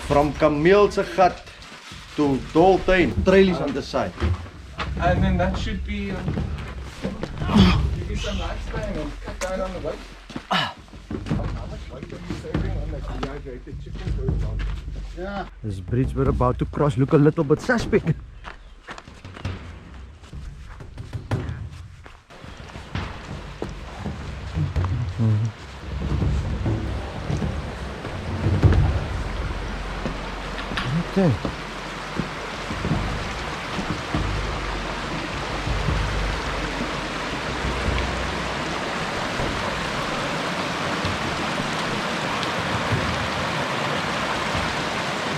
From Kameel gat to Doltuin, trailies on the side. And then that should be give you some lifespan and cut down on the weight. How much weight are you saving on that dehydrated chicken per month? Yeah. This bridge we're about to cross look a little bit suspect. Okay.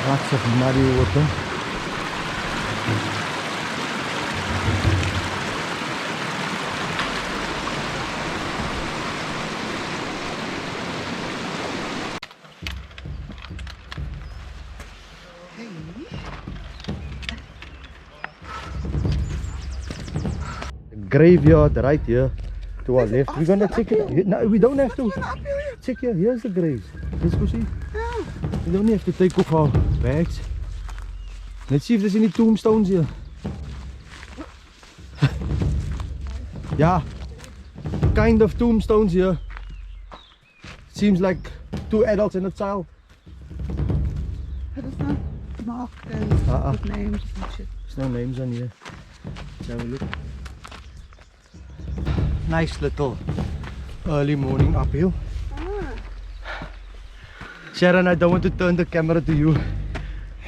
Lots of muddy water. Graveyard right here to our left. We're gonna check it. No, we don't have to. Check here. Here's the graves. Let's go see. We don't have to take off our bags. Let's see if there's any tombstones here. Yeah, kind of tombstones here. Seems like 2 adults and a child. But it's not marked and with names and shit. There's no names on here. Let's have a look. Nice little early morning uphill. Sharon, I don't want to turn the camera to you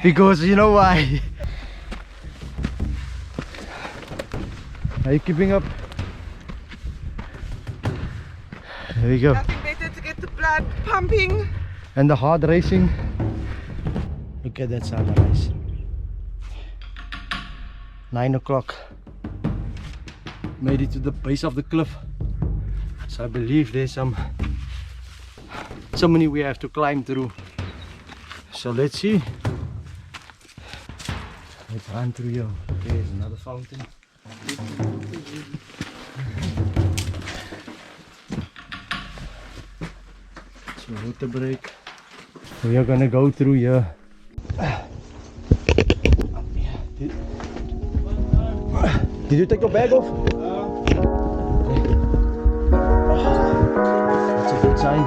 because you know why. Are you keeping up? There we go. Nothing better to get the blood pumping. And the heart racing. Look at that sunrise. 9 o'clock. Made it to the base of the cliff. So I believe there's some chimney we have to climb through. So let's see. Let's run through here. There's another fountain. It's a water break. We are gonna go through here. Did you take your bag off? That's a good sign.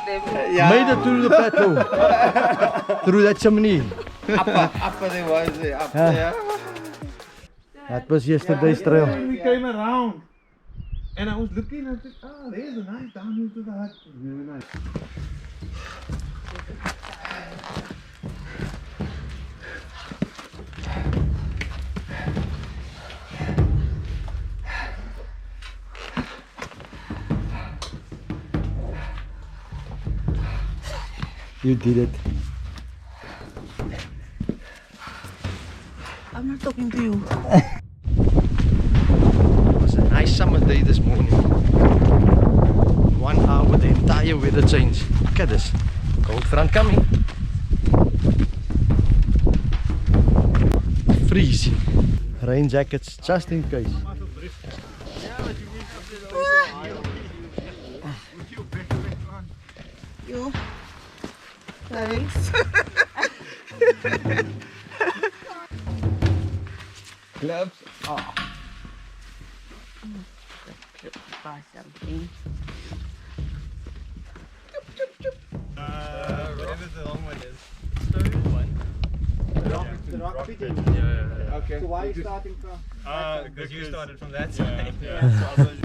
got them. Made it through the plateau. Through that chimney. Up there was up there. That was yesterday's trail. When we came around, and I was looking at it, oh, there's a nice down into the hut. Very nice. You did it. I'm not talking to you. It was a nice summer day this morning. 1 hour the entire weather change. Look at this. Cold front coming. Freezing. Rain jackets just in case. You. Thanks. Gloves. Oh. Buy something. Whatever the long one is. Stone one. The rock fitting. Yeah. Okay. So why are you starting from? Because you started from that side. Yeah. How did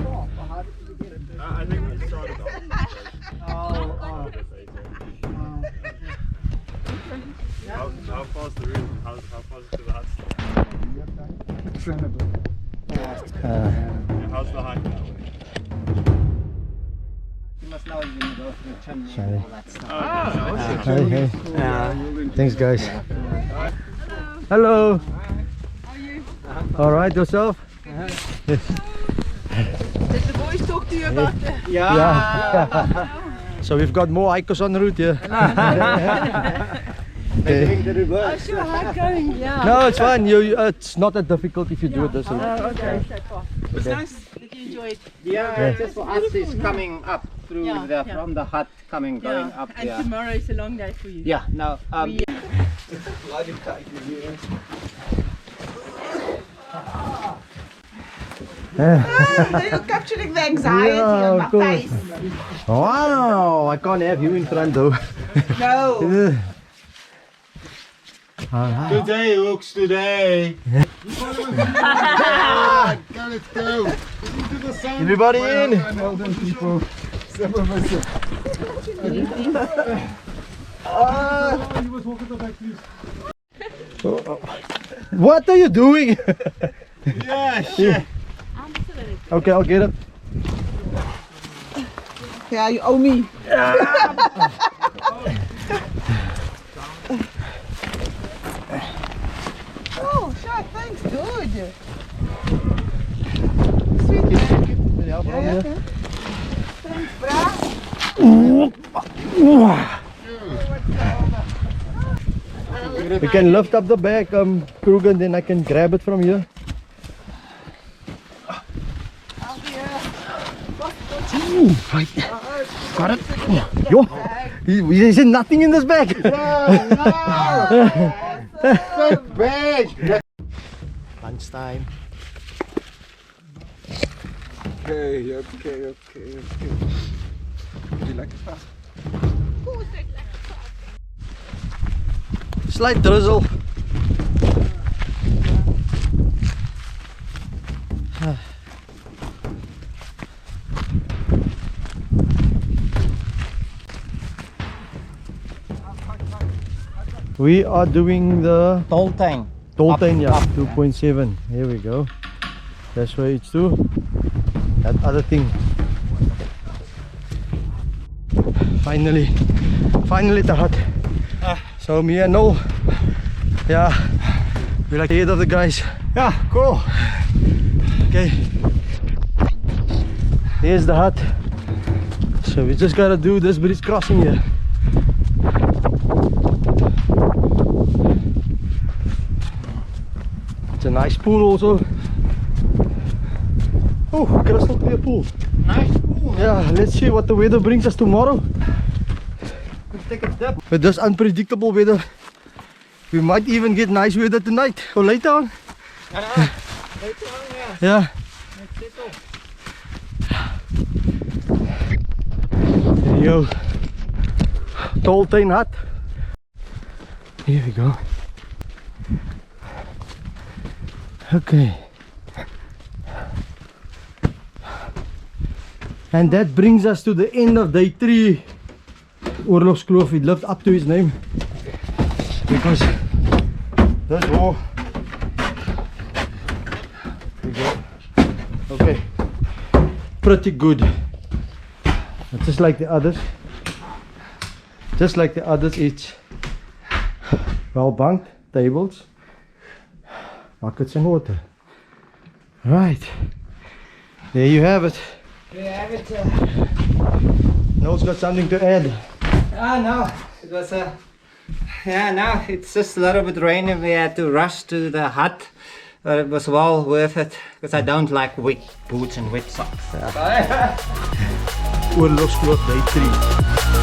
you get it? I think we started off. How far is the route? How far is it to the hut? How's the hike now? You must know you're going to go through the chimney Sorry. and all that stuff. Hey, hey. Thanks, guys. Hello. How are you? All right, yourself? Did the boys talk to you about the... Yeah. So we've got more hikers en route here. Okay. Oh, sure, hard going, yeah. No, it's fine. It's not that difficult if you do it this way. Oh, okay. It's nice that you enjoyed. Yeah, just for us is coming up through from the hut, going up and there. tomorrow is a long day for you. Yeah, now You're capturing the anxiety on my face. Wow, I can't have you in front though. No. Today, Hooks, today. Let's go. Everybody in. Well done, people. Some of us. You must walk at the back, please. What are you doing? Yeah, shit. Okay, I'll get it. Yeah, you owe me. Oh, shit, thanks, good. Sweet man. Ja, Okay. Thanks, brah. We can lift up the back, Kruger, then I can grab it from here. Ooh, right. Got it. Yo, there's nothing in this bag. Lunchtime. Okay. Would you like to pass? Slight drizzle. We are doing the Doltuin. Doltuin, yeah, Up. 2.7. Here we go. That's where it's to. That other thing. Finally the hut. So me and Noel, yeah, we're like the head of the guys. Yeah, cool. Okay, here's the hut. So we just gotta do this bridge crossing here. It's a nice pool also. Oh, crystal clear pool. Nice pool. Yeah, let's see what the weather brings us tomorrow. Let's take a dip. With this unpredictable weather, we might even get nice weather tonight or later on. Later on, yeah. Yeah. Let's settle. There you go. Doltuin hut. Here we go. Okay. And that brings us to the end of day 3. Oorlogskloof. It lived up to its name. Because this war. Okay. Pretty good. Just like the others. Just like the others, it's well bunked, tables, buckets and water. Right. There you have it. We have it. Noel's got something to add. No, it was no, it's just a little bit rainy. We had to rush to the hut, but it was well worth it because I don't like wet boots and wet socks. Oorlogskloof day 3.